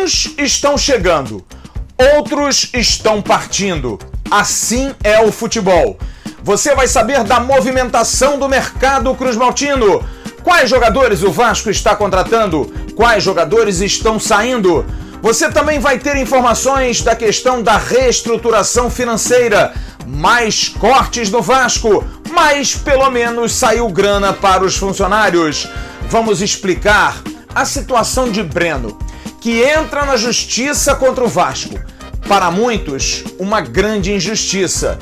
Uns estão chegando, outros estão partindo. Assim é o futebol. Você vai saber da movimentação do mercado cruzmaltino. Quais jogadores o Vasco está contratando? Quais jogadores estão saindo? Você também vai ter informações da questão da reestruturação financeira. Mais cortes no Vasco, mas pelo menos saiu grana para os funcionários. Vamos explicar a situação de Breno, que entra na justiça contra o Vasco. Para muitos, uma grande injustiça.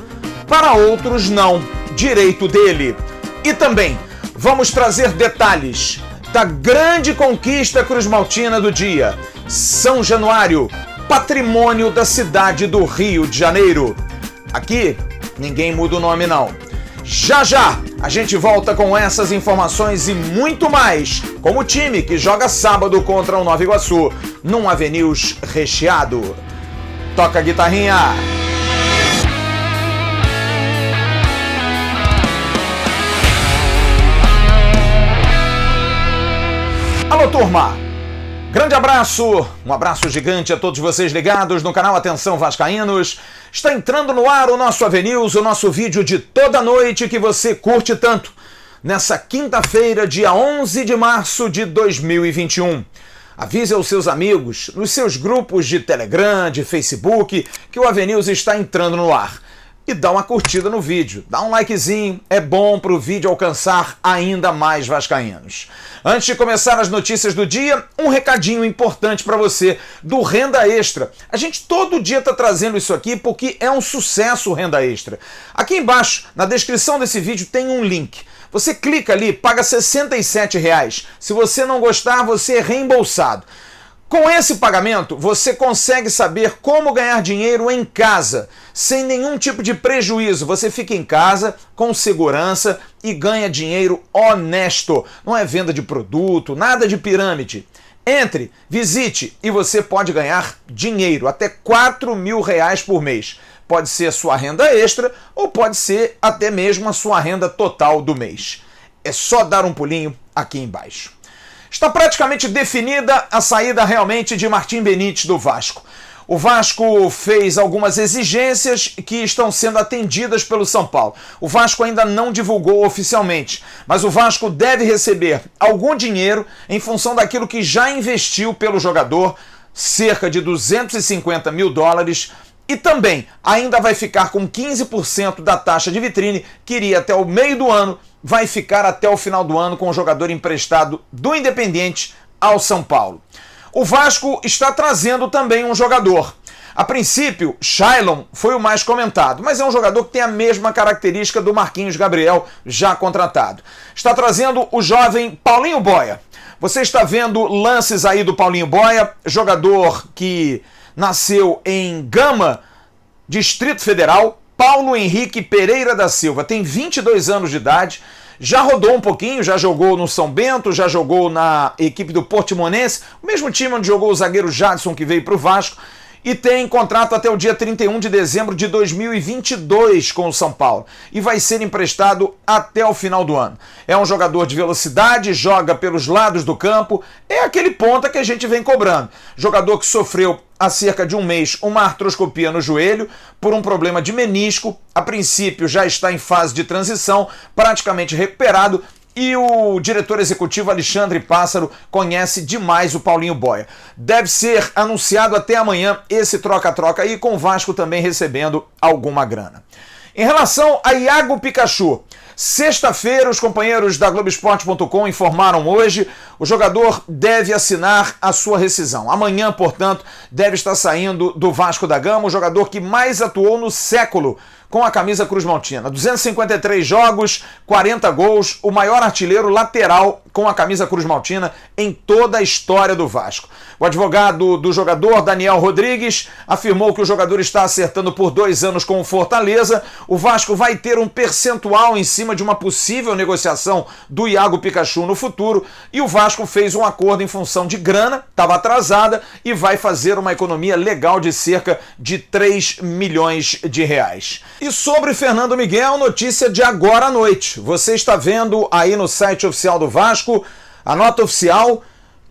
Para outros, não. Direito dele. E também vamos trazer detalhes da grande conquista cruzmaltina do dia. São Januário, patrimônio da cidade do Rio de Janeiro. Aqui, ninguém muda o nome, não. Já já, a gente volta com essas informações e muito mais, como o time que joga sábado contra o Nova Iguaçu, num AVNews recheado. Toca a guitarrinha! Alô, turma! Grande abraço, um abraço gigante a todos vocês ligados no canal Atenção Vascaínos. Está entrando no ar o nosso AVNews, o nosso vídeo de toda noite que você curte tanto. Nessa quinta-feira, dia 11 de março de 2021. Avise aos seus amigos, nos seus grupos de Telegram, de Facebook, que o AVNews está entrando no ar. E dá uma curtida no vídeo, dá um likezinho, é bom para o vídeo alcançar ainda mais vascaínos. Antes de começar as notícias do dia, um recadinho importante para você do Renda Extra. A gente todo dia está trazendo isso aqui porque é um sucesso o Renda Extra. Aqui embaixo, na descrição desse vídeo, tem um link. Você clica ali, paga R$ 67. Se você não gostar, você é reembolsado. Com esse pagamento, você consegue saber como ganhar dinheiro em casa, sem nenhum tipo de prejuízo. Você fica em casa, com segurança e ganha dinheiro honesto. Não é venda de produto, nada de pirâmide. Entre, visite e você pode ganhar dinheiro, até R$4.000 por mês. Pode ser a sua renda extra ou pode ser até mesmo a sua renda total do mês. É só dar um pulinho aqui embaixo. Está praticamente definida a saída realmente de Martim Benítez do Vasco. O Vasco fez algumas exigências que estão sendo atendidas pelo São Paulo. O Vasco ainda não divulgou oficialmente, mas o Vasco deve receber algum dinheiro em função daquilo que já investiu pelo jogador, cerca de $250 mil, e também ainda vai ficar com 15% da taxa de vitrine, que iria até o meio do ano, vai ficar até o final do ano com o jogador emprestado do Independiente ao São Paulo. O Vasco está trazendo também um jogador. A princípio, Shailon foi o mais comentado, mas é um jogador que tem a mesma característica do Marquinhos Gabriel, já contratado. Está trazendo o jovem Paulinho Boia. Você está vendo lances aí do Paulinho Boia, jogador que nasceu em Gama, Distrito Federal. Paulo Henrique Pereira da Silva tem 22 anos de idade, já rodou um pouquinho, já jogou no São Bento, já jogou na equipe do Portimonense, o mesmo time onde jogou o zagueiro Jadson, que veio para o Vasco, e tem contrato até o dia 31 de dezembro de 2022 com o São Paulo e vai ser emprestado até o final do ano. É um jogador de velocidade, joga pelos lados do campo, é aquele ponta que a gente vem cobrando. Jogador que sofreu há cerca de um mês uma artroscopia no joelho por um problema de menisco, a princípio já está em fase de transição, praticamente recuperado. E o diretor executivo Alexandre Pássaro conhece demais o Paulinho Boia. Deve ser anunciado até amanhã esse troca-troca aí, com o Vasco também recebendo alguma grana. Em relação a Iago Pikachu, sexta-feira os companheiros da Globoesporte.com informaram hoje, o jogador deve assinar a sua rescisão. Amanhã, portanto, deve estar saindo do Vasco da Gama, o jogador que mais atuou no século com a camisa cruzmaltina. 253 jogos, 40 gols, o maior artilheiro lateral com a camisa cruzmaltina em toda a história do Vasco. O advogado do jogador, Daniel Rodrigues, afirmou que o jogador está acertando por 2 anos com o Fortaleza. O Vasco vai ter um percentual em cima de uma possível negociação do Iago Pikachu no futuro, e o Vasco fez um acordo em função de grana, estava atrasada, e vai fazer uma economia legal de cerca de R$3 milhões. E sobre Fernando Miguel, notícia de agora à noite. Você está vendo aí no site oficial do Vasco a nota oficial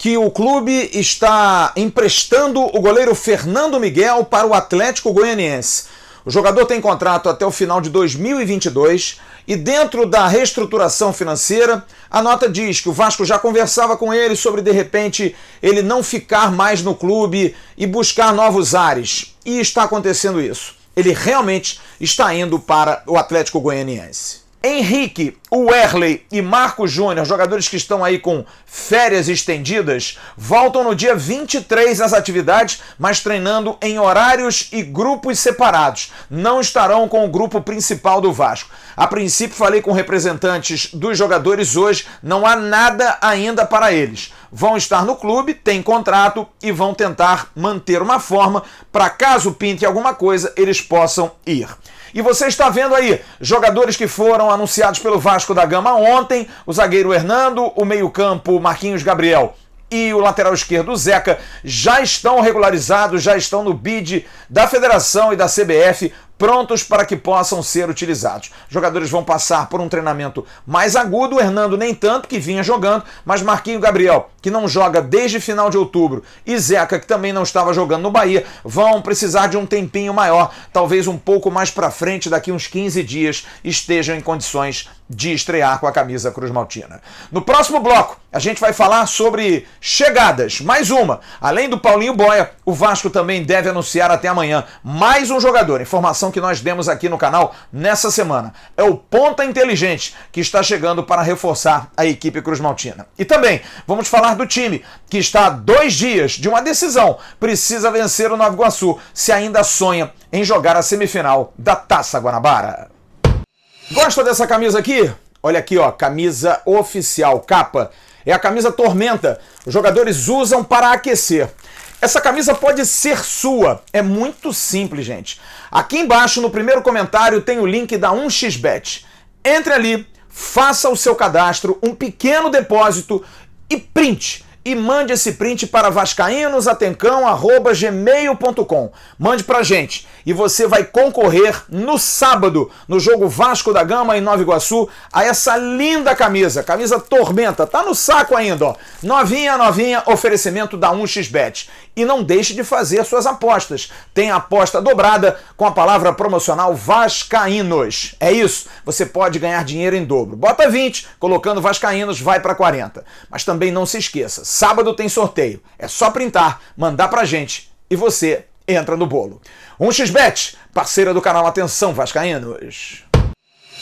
que o clube está emprestando o goleiro Fernando Miguel para o Atlético Goianiense. O jogador tem contrato até o final de 2022 e dentro da reestruturação financeira, a nota diz que o Vasco já conversava com ele sobre, de repente, ele não ficar mais no clube e buscar novos ares. E está acontecendo isso. Ele realmente está indo para o Atlético Goianiense. Henrique, Werley e Marco Júnior, jogadores que estão aí com férias estendidas, voltam no dia 23 às atividades, mas treinando em horários e grupos separados. Não estarão com o grupo principal do Vasco. A princípio, falei com representantes dos jogadores hoje, não há nada ainda para eles. Vão estar no clube, têm contrato e vão tentar manter uma forma para, caso pinte alguma coisa, eles possam ir. E você está vendo aí jogadores que foram anunciados pelo Vasco da Gama ontem, o zagueiro Hernando, o meio-campo Marquinhos Gabriel e o lateral esquerdo Zeca já estão regularizados, já estão no bid da Federação e da CBF, prontos para que possam ser utilizados. Jogadores vão passar por um treinamento mais agudo, o Hernando nem tanto, que vinha jogando, mas Marquinhos Gabriel, que não joga desde final de outubro, e Zeca, que também não estava jogando no Bahia, vão precisar de um tempinho maior, talvez um pouco mais para frente, daqui uns 15 dias, estejam em condições de estrear com a camisa Cruz Maltina. No próximo bloco, a gente vai falar sobre chegadas, mais uma. Além do Paulinho Boia, o Vasco também deve anunciar até amanhã mais um jogador. Informação que nós demos aqui no canal nessa semana. É o ponta inteligente que está chegando para reforçar a equipe Cruz Maltina. E também vamos falar do time que está a 2 dias de uma decisão. Precisa vencer o Nova Iguaçu se ainda sonha em jogar a semifinal da Taça Guanabara. Gosta dessa camisa aqui? Olha aqui, ó, camisa oficial, capa. É a camisa Tormenta. Os jogadores usam para aquecer. Essa camisa pode ser sua. É muito simples, gente. Aqui embaixo, no primeiro comentário, tem o link da 1xBet. Entre ali, faça o seu cadastro, um pequeno depósito e print. E mande esse print para vascaínosatencão@gmail.com. Mande pra gente. E você vai concorrer no sábado, no jogo Vasco da Gama em Nova Iguaçu, a essa linda camisa. Camisa Tormenta. Tá no saco ainda, ó. Novinha, novinha, oferecimento da 1xBet. E não deixe de fazer suas apostas. Tem a aposta dobrada com a palavra promocional Vascaínos. É isso. Você pode ganhar dinheiro em dobro. Bota 20, colocando Vascaínos, vai para 40. Mas também não se esqueça. Sábado tem sorteio. É só printar, mandar pra gente e você entra no bolo. 1xBet, parceira do canal Atenção Vascaínos.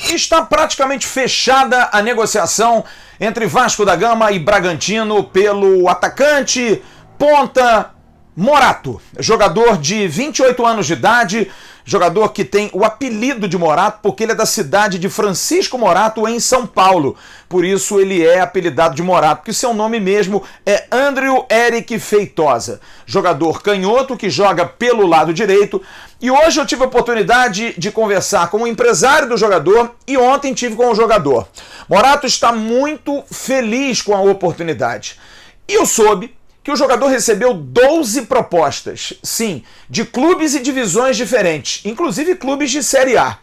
Está praticamente fechada a negociação entre Vasco da Gama e Bragantino pelo atacante ponta Morato, jogador de 28 anos de idade, jogador que tem o apelido de Morato porque ele é da cidade de Francisco Morato, em São Paulo. Por isso ele é apelidado de Morato, porque seu nome mesmo é Andrew Eric Feitosa. Jogador canhoto que joga pelo lado direito. E hoje eu tive a oportunidade de conversar com o empresário do jogador e ontem tive com o jogador. Morato está muito feliz com a oportunidade. E eu soube que o jogador recebeu 12 propostas, sim, de clubes e divisões diferentes, inclusive clubes de Série A.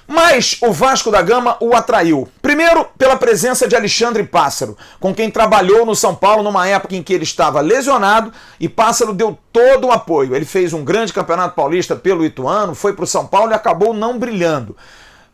Mas o Vasco da Gama o atraiu. Primeiro, pela presença de Alexandre Pássaro, com quem trabalhou no São Paulo numa época em que ele estava lesionado e Pássaro deu todo o apoio. Ele fez um grande campeonato paulista pelo Ituano, foi para o São Paulo e acabou não brilhando.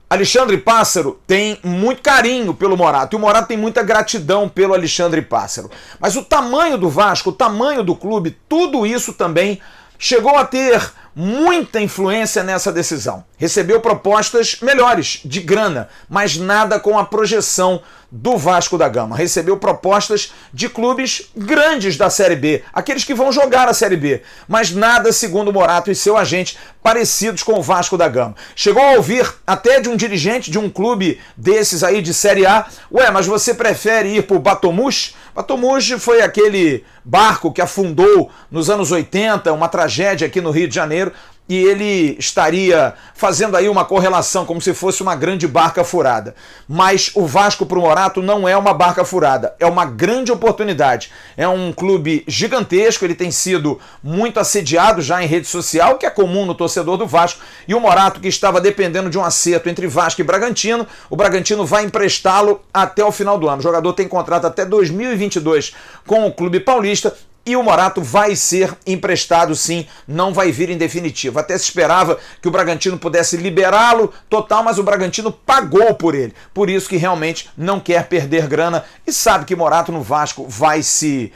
Alexandre Pássaro tem muito carinho pelo Morato, e o Morato tem muita gratidão pelo Alexandre Pássaro. Mas o tamanho do Vasco, o tamanho do clube, tudo isso também chegou a ter muita influência nessa decisão. Recebeu propostas melhores, de grana, mas nada com a projeção do Vasco da Gama. Recebeu propostas de clubes grandes da Série B, aqueles que vão jogar a Série B, mas nada, segundo Morato e seu agente, parecidos com o Vasco da Gama. Chegou a ouvir até de um dirigente de um clube desses aí de Série A: ué, mas você prefere ir pro Batomush? Batomush foi aquele barco que afundou nos anos 80, uma tragédia aqui no Rio de Janeiro, e ele estaria fazendo aí uma correlação como se fosse uma grande barca furada. Mas o Vasco para o Morato não é uma barca furada, é uma grande oportunidade. É um clube gigantesco, ele tem sido muito assediado já em rede social, que é comum no torcedor do Vasco, e o Morato, que estava dependendo de um acerto entre Vasco e Bragantino, o Bragantino vai emprestá-lo até o final do ano. O jogador tem contrato até 2022 com o clube paulista, e o Morato vai ser emprestado sim, não vai vir em definitivo. Até se esperava que o Bragantino pudesse liberá-lo total, mas o Bragantino pagou por ele. Por isso que realmente não quer perder grana e sabe que Morato no Vasco vai se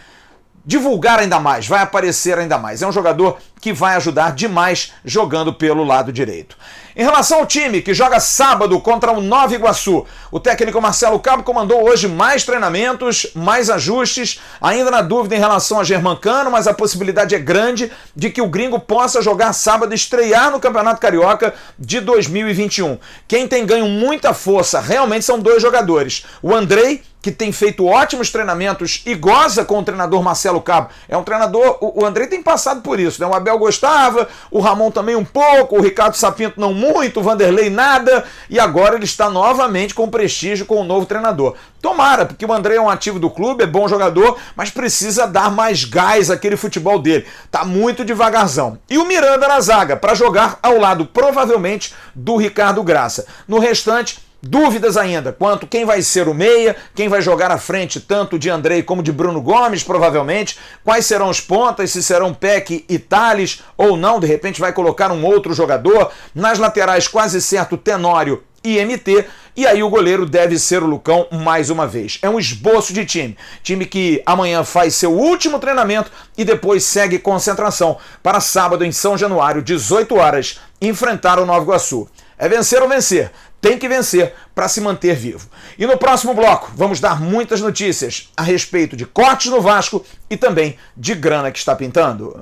divulgar ainda mais, vai aparecer ainda mais. É um jogador que vai ajudar demais jogando pelo lado direito. Em relação ao time que joga sábado contra o Nova Iguaçu, o técnico Marcelo Cabo comandou hoje mais treinamentos, mais ajustes, ainda na dúvida em relação a Germancano, mas a possibilidade é grande de que o gringo possa jogar sábado e estrear no Campeonato Carioca de 2021. Quem tem ganho muita força realmente são dois jogadores. O Andrei, que tem feito ótimos treinamentos e goza com o treinador Marcelo Cabo. É um treinador, o Andrei tem passado por isso, né? O Abel gostava, o Ramon também um pouco, o Ricardo Sapinto não muito, o Vanderlei nada, e agora ele está novamente com prestígio com o novo treinador. Tomara, porque o Andrei é um ativo do clube, é bom jogador, mas precisa dar mais gás àquele futebol dele. Tá muito devagarzão. E o Miranda na zaga, para jogar ao lado, provavelmente, do Ricardo Graça. No restante, dúvidas ainda quanto quem vai ser o meia, quem vai jogar à frente tanto de Andrei como de Bruno Gomes, provavelmente, quais serão os pontas, se serão Peck e Thales ou não, de repente vai colocar um outro jogador, nas laterais quase certo Tenório e MT, e aí o goleiro deve ser o Lucão mais uma vez. É um esboço de time que amanhã faz seu último treinamento e depois segue concentração para sábado em São Januário, 18 horas, enfrentar o Nova Iguaçu. É vencer ou vencer. Tem que vencer para se manter vivo. E no próximo bloco vamos dar muitas notícias a respeito de cortes no Vasco e também de grana que está pintando.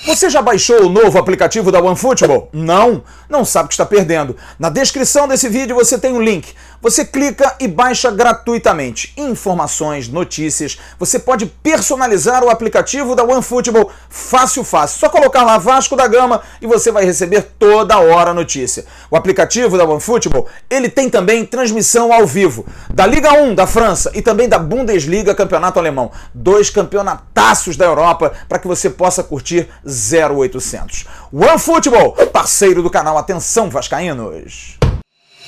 Você já baixou o novo aplicativo da OneFootball? Não? Não sabe o que está perdendo. Na descrição desse vídeo você tem um link. Você clica e baixa gratuitamente. Informações, notícias. Você pode personalizar o aplicativo da OneFootball fácil. Só colocar lá Vasco da Gama e você vai receber toda hora a notícia. O aplicativo da OneFootball, ele tem também transmissão ao vivo da Liga 1 da França e também da Bundesliga, campeonato alemão. 2 campeonataços da Europa para que você possa curtir 0800. OneFootball, parceiro do canal Atenção Vascaínos.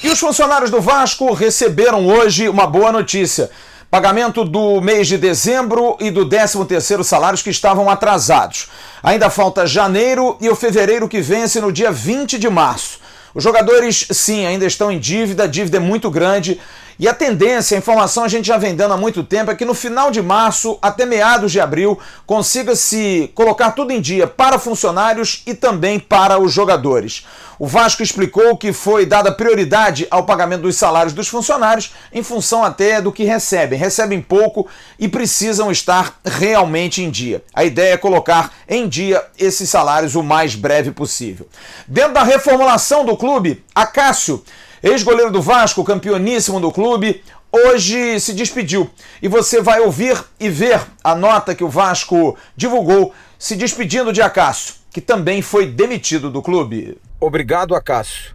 E os funcionários do Vasco receberam hoje uma boa notícia. Pagamento do mês de dezembro e do 13º salários que estavam atrasados. Ainda falta janeiro e o fevereiro que vence no dia 20 de março. Os jogadores, sim, ainda estão em dívida, a dívida é muito grande. E a tendência, a informação a gente já vem dando há muito tempo, é que no final de março, até meados de abril, consiga-se colocar tudo em dia para funcionários e também para os jogadores. O Vasco explicou que foi dada prioridade ao pagamento dos salários dos funcionários em função até do que recebem. Recebem pouco e precisam estar realmente em dia. A ideia é colocar em dia esses salários o mais breve possível. Dentro da reformulação do clube, Acácio, ex-goleiro do Vasco, campeoníssimo do clube, hoje se despediu. E você vai ouvir e ver a nota que o Vasco divulgou se despedindo de Acácio, que também foi demitido do clube. Obrigado, Acácio.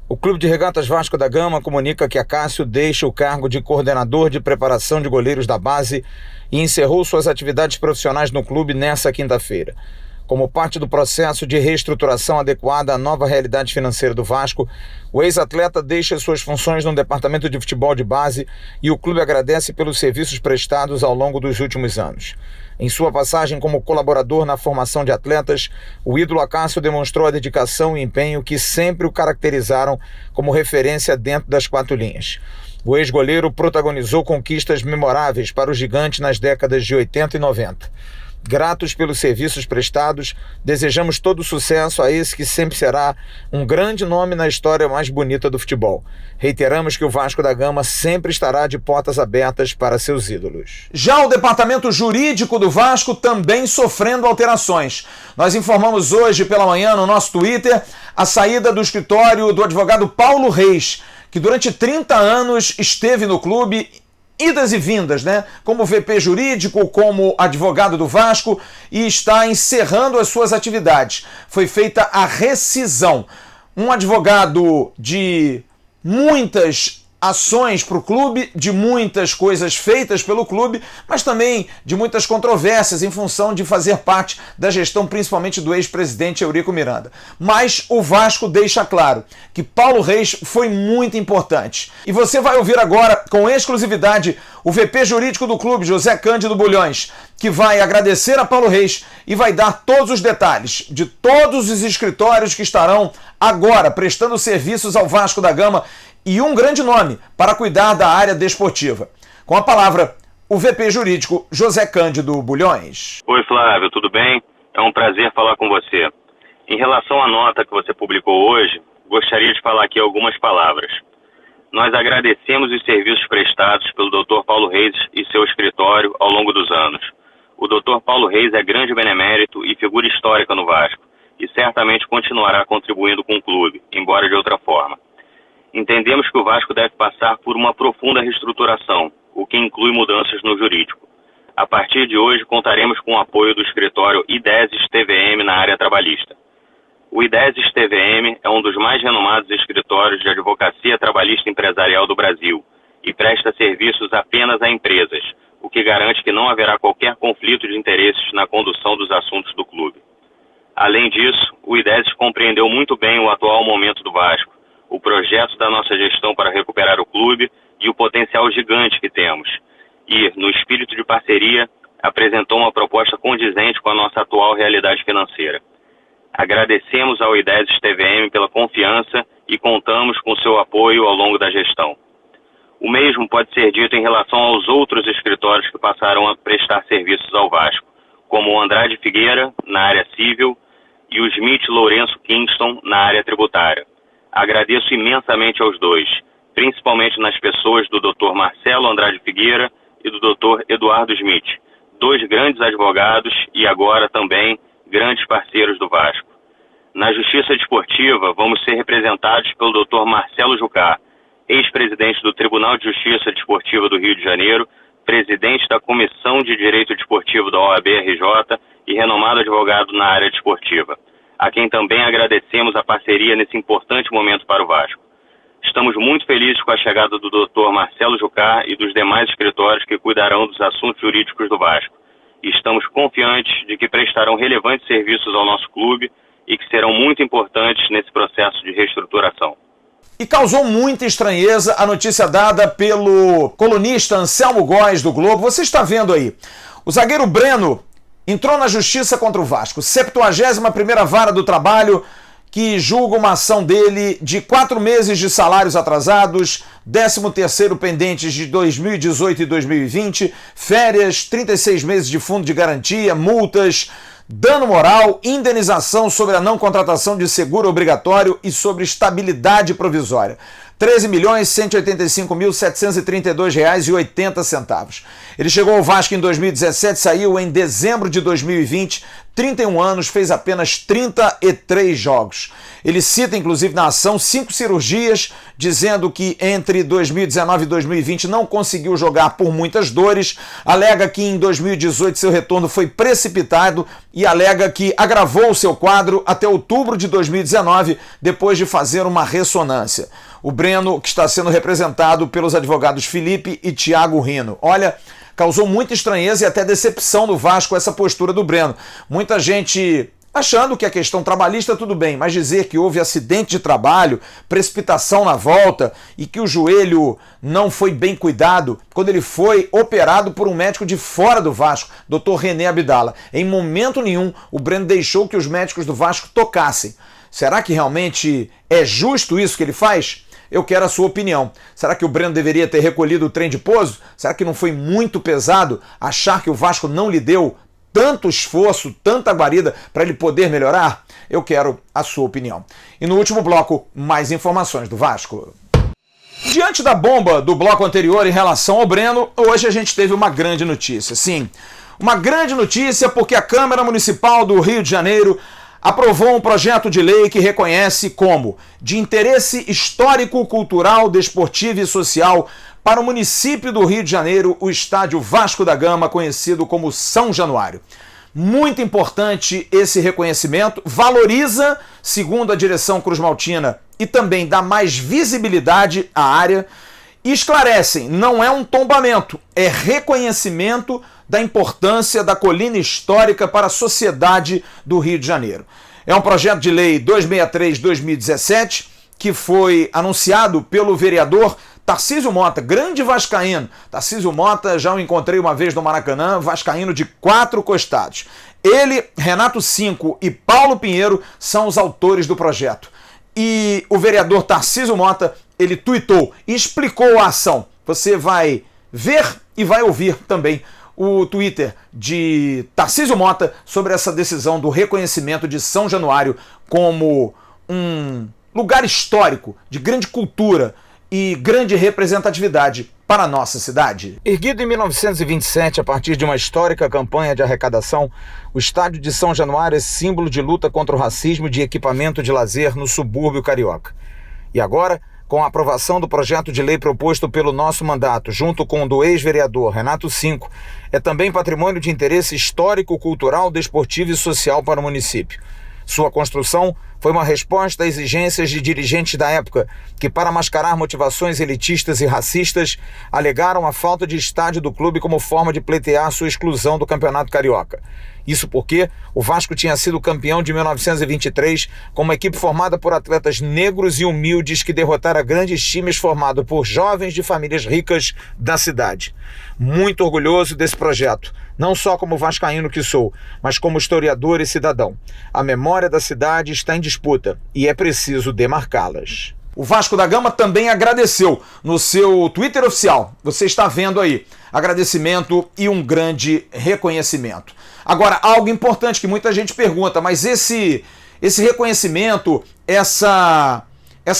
O Clube de Regatas Vasco da Gama comunica que Acácio deixa o cargo de coordenador de preparação de goleiros da base e encerrou suas atividades profissionais no clube nesta quinta-feira. Como parte do processo de reestruturação adequada à nova realidade financeira do Vasco, o ex-atleta deixa suas funções no departamento de futebol de base e o clube agradece pelos serviços prestados ao longo dos últimos anos. Em sua passagem como colaborador na formação de atletas, o ídolo Acácio demonstrou a dedicação e empenho que sempre o caracterizaram como referência dentro das 4 linhas. O ex-goleiro protagonizou conquistas memoráveis para o gigante nas décadas de 80 e 90. Gratos pelos serviços prestados, desejamos todo sucesso a esse que sempre será um grande nome na história mais bonita do futebol. Reiteramos que o Vasco da Gama sempre estará de portas abertas para seus ídolos. Já o departamento jurídico do Vasco também sofrendo alterações. Nós informamos hoje pela manhã no nosso Twitter a saída do escritório do advogado Paulo Reis, que durante 30 anos esteve no clube idas e vindas, né? Como VP jurídico, como advogado do Vasco, e está encerrando as suas atividades. Foi feita a rescisão. Um advogado de muitas ações para o clube, de muitas coisas feitas pelo clube, mas também de muitas controvérsias em função de fazer parte da gestão, principalmente do ex-presidente Eurico Miranda. Mas o Vasco deixa claro que Paulo Reis foi muito importante. E você vai ouvir agora, com exclusividade, o VP jurídico do clube, José Cândido Bulhões, que vai agradecer a Paulo Reis e vai dar todos os detalhes de todos os escritórios que estarão agora prestando serviços ao Vasco da Gama e um grande nome para cuidar da área desportiva. Com a palavra, o VP jurídico José Cândido Bulhões. Oi, Flávio, tudo bem? É um prazer falar com você. Em relação à nota que você publicou hoje, gostaria de falar aqui algumas palavras. Nós agradecemos os serviços prestados pelo Dr. Paulo Reis e seu escritório ao longo dos anos. O Dr. Paulo Reis é grande benemérito e figura histórica no Vasco e certamente continuará contribuindo com o clube, embora de outra forma. Entendemos que o Vasco deve passar por uma profunda reestruturação, o que inclui mudanças no jurídico. A partir de hoje, contaremos com o apoio do escritório Ideses TVM na área trabalhista. O Ideses TVM é um dos mais renomados escritórios de advocacia trabalhista empresarial do Brasil e presta serviços apenas a empresas, o que garante que não haverá qualquer conflito de interesses na condução dos assuntos do clube. Além disso, o Ideses compreendeu muito bem o atual momento do Vasco, o projeto da nossa gestão para recuperar o clube e o potencial gigante que temos. E, no espírito de parceria, apresentou uma proposta condizente com a nossa atual realidade financeira. Agradecemos ao Ideses TVM pela confiança e contamos com seu apoio ao longo da gestão. O mesmo pode ser dito em relação aos outros escritórios que passarão a prestar serviços ao Vasco, como o Andrade Figueira, na área civil, e o Smith Lourenço Kingston, na área tributária. Agradeço imensamente aos dois, principalmente nas pessoas do Dr. Marcelo Andrade Figueira e do Dr. Eduardo Smith, dois grandes advogados e agora também grandes parceiros do Vasco. Na Justiça Desportiva, vamos ser representados pelo Dr. Marcelo Jucá, ex-presidente do Tribunal de Justiça Desportiva do Rio de Janeiro, presidente da Comissão de Direito Desportivo da OAB-RJ e renomado advogado na área desportiva, a quem também agradecemos a parceria nesse importante momento para o Vasco. Estamos muito felizes com a chegada do Dr. Marcelo Jucá e dos demais escritórios que cuidarão dos assuntos jurídicos do Vasco. E estamos confiantes de que prestarão relevantes serviços ao nosso clube e que serão muito importantes nesse processo de reestruturação. E causou muita estranheza a notícia dada pelo colunista Anselmo Góes do Globo. Você está vendo aí, o zagueiro Breno entrou na justiça contra o Vasco, 71ª Vara do Trabalho, que julga uma ação dele de 4 meses de salários atrasados, 13º pendentes de 2018 e 2020, férias, 36 meses de fundo de garantia, multas, dano moral, indenização sobre a não contratação de seguro obrigatório e sobre estabilidade provisória. R$ 13.185.732,80. Ele chegou ao Vasco em 2017, saiu em dezembro de 2020, 31 anos, fez apenas 33 jogos. Ele cita, inclusive, na ação, 5 cirurgias, dizendo que entre 2019 e 2020 não conseguiu jogar por muitas dores, alega que em 2018 seu retorno foi precipitado e alega que agravou o seu quadro até outubro de 2019, depois de fazer uma ressonância. O Breno, que está sendo representado pelos advogados Felipe e Tiago Rino. Olha, causou muita estranheza e até decepção no Vasco essa postura do Breno. Muita gente achando que a questão trabalhista tudo bem, mas dizer que houve acidente de trabalho, precipitação na volta e que o joelho não foi bem cuidado quando ele foi operado por um médico de fora do Vasco, Dr. René Abdala. Em momento nenhum o Breno deixou que os médicos do Vasco tocassem. Será que realmente é justo isso que ele faz? Eu quero a sua opinião. Será que o Breno deveria ter recolhido o trem de pouso? Será que não foi muito pesado achar que o Vasco não lhe deu tanto esforço, tanta guarida para ele poder melhorar? Eu quero a sua opinião. E no último bloco, mais informações do Vasco. Diante da bomba do bloco anterior em relação ao Breno, hoje a gente teve uma grande notícia. Sim, uma grande notícia porque a Câmara Municipal do Rio de Janeiro aprovou um projeto de lei que reconhece como de interesse histórico, cultural, desportivo e social para o município do Rio de Janeiro o estádio Vasco da Gama, conhecido como São Januário. Muito importante esse reconhecimento, valoriza, segundo a direção cruzmaltina, e também dá mais visibilidade à área. E esclarecem, não é um tombamento, é reconhecimento da importância da colina histórica para a sociedade do Rio de Janeiro. É um projeto de lei 263/2017 que foi anunciado pelo vereador Tarcísio Mota, grande vascaíno. Tarcísio Mota, já o encontrei uma vez no Maracanã, vascaíno de 4 costados. Ele, Renato Cinco e Paulo Pinheiro são os autores do projeto. E o vereador Tarcísio Mota, ele tuitou e explicou a ação. Você vai ver e vai ouvir também o Twitter de Tarcísio Mota sobre essa decisão do reconhecimento de São Januário como um lugar histórico de grande cultura e grande representatividade para a nossa cidade. Erguido em 1927 a partir de uma histórica campanha de arrecadação, o estádio de São Januário é símbolo de luta contra o racismo e de equipamento de lazer no subúrbio carioca. E agora, com a aprovação do projeto de lei proposto pelo nosso mandato, junto com o do ex-vereador Renato Cinco, é também patrimônio de interesse histórico, cultural, desportivo e social para o município. Sua construção foi uma resposta a exigências de dirigentes da época, que, para mascarar motivações elitistas e racistas, alegaram a falta de estádio do clube como forma de pleitear sua exclusão do Campeonato Carioca. Isso porque o Vasco tinha sido campeão de 1923 com uma equipe formada por atletas negros e humildes que derrotara grandes times formados por jovens de famílias ricas da cidade. Muito orgulhoso desse projeto, não só como vascaíno que sou, mas como historiador e cidadão. A memória da cidade está em disputa e é preciso demarcá-las. O Vasco da Gama também agradeceu no seu Twitter oficial. Você está vendo aí. Agradecimento e um grande reconhecimento. Agora, algo importante que muita gente pergunta, mas esse reconhecimento, essa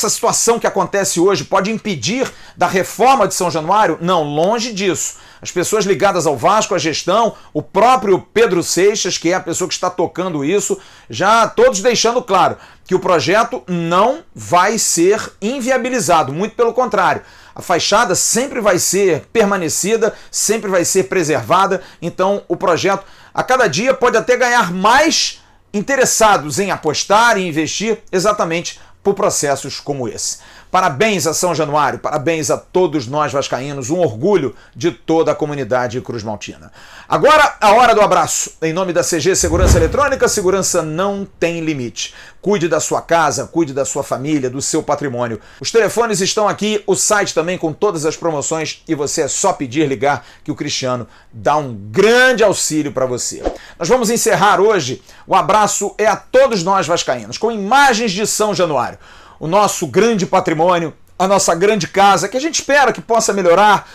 situação que acontece hoje pode impedir da reforma de São Januário? Não, longe disso. As pessoas ligadas ao Vasco, a gestão, o próprio Pedro Seixas, que é a pessoa que está tocando isso, já todos deixando claro que o projeto não vai ser inviabilizado, muito pelo contrário. A fachada sempre vai ser permanecida, sempre vai ser preservada, então o projeto a cada dia pode até ganhar mais interessados em apostar e investir exatamente por processos como esse. Parabéns a São Januário, parabéns a todos nós vascaínos, um orgulho de toda a comunidade cruzmaltina. Agora, a hora do abraço. Em nome da CG Segurança Eletrônica, segurança não tem limite. Cuide da sua casa, cuide da sua família, do seu patrimônio. Os telefones estão aqui, o site também com todas as promoções e você é só pedir, ligar que o Cristiano dá um grande auxílio para você. Nós vamos encerrar hoje, o abraço é a todos nós vascaínos, com imagens de São Januário. O nosso grande patrimônio, a nossa grande casa, que a gente espera que possa melhorar.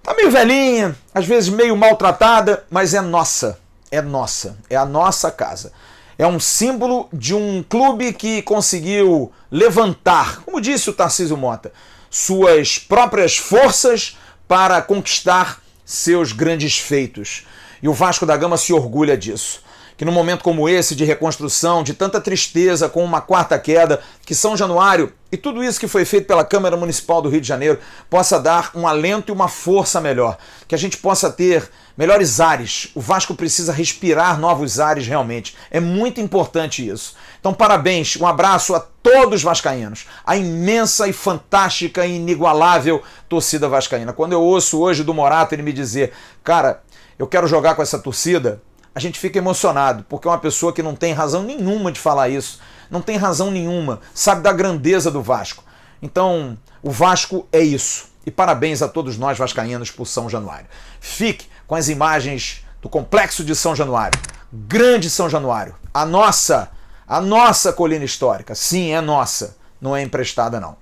Tá meio velhinha, às vezes meio maltratada, mas é nossa, é a nossa casa. É um símbolo de um clube que conseguiu levantar, como disse o Tarcísio Mota, suas próprias forças para conquistar seus grandes feitos. E o Vasco da Gama se orgulha disso. Que num momento como esse de reconstrução, de tanta tristeza, com uma quarta queda, que São Januário e tudo isso que foi feito pela Câmara Municipal do Rio de Janeiro possa dar um alento e uma força melhor. Que a gente possa ter melhores ares. O Vasco precisa respirar novos ares realmente. É muito importante isso. Então parabéns, um abraço a todos os vascaínos. A imensa e fantástica e inigualável torcida vascaína. Quando eu ouço hoje do Morato ele me dizer, cara, eu quero jogar com essa torcida, a gente fica emocionado, porque é uma pessoa que não tem razão nenhuma de falar isso, não tem razão nenhuma, sabe da grandeza do Vasco. Então, o Vasco é isso. E parabéns a todos nós vascaínos por São Januário. Fique com as imagens do Complexo de São Januário. Grande São Januário. A nossa colina histórica. Sim, é nossa. Não é emprestada, não.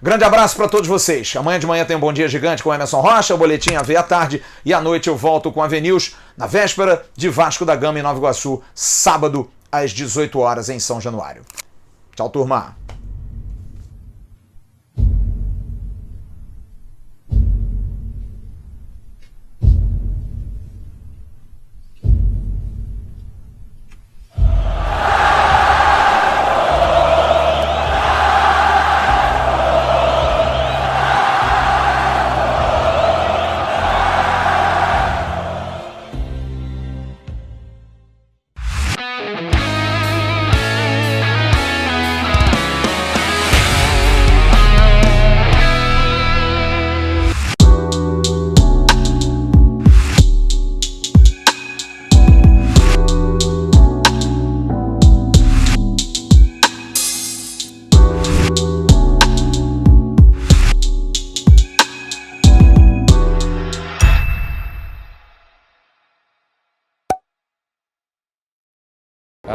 Grande abraço para todos vocês. Amanhã de manhã tem um Bom Dia Gigante com Emerson Rocha, o boletim AV à tarde e à noite eu volto com a AV-News na véspera de Vasco da Gama em Nova Iguaçu, sábado às 18 horas em São Januário. Tchau, turma.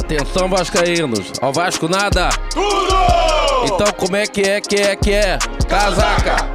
Atenção, vascaínos. Ao Vasco nada. Tudo! Então como é que é? Casaca!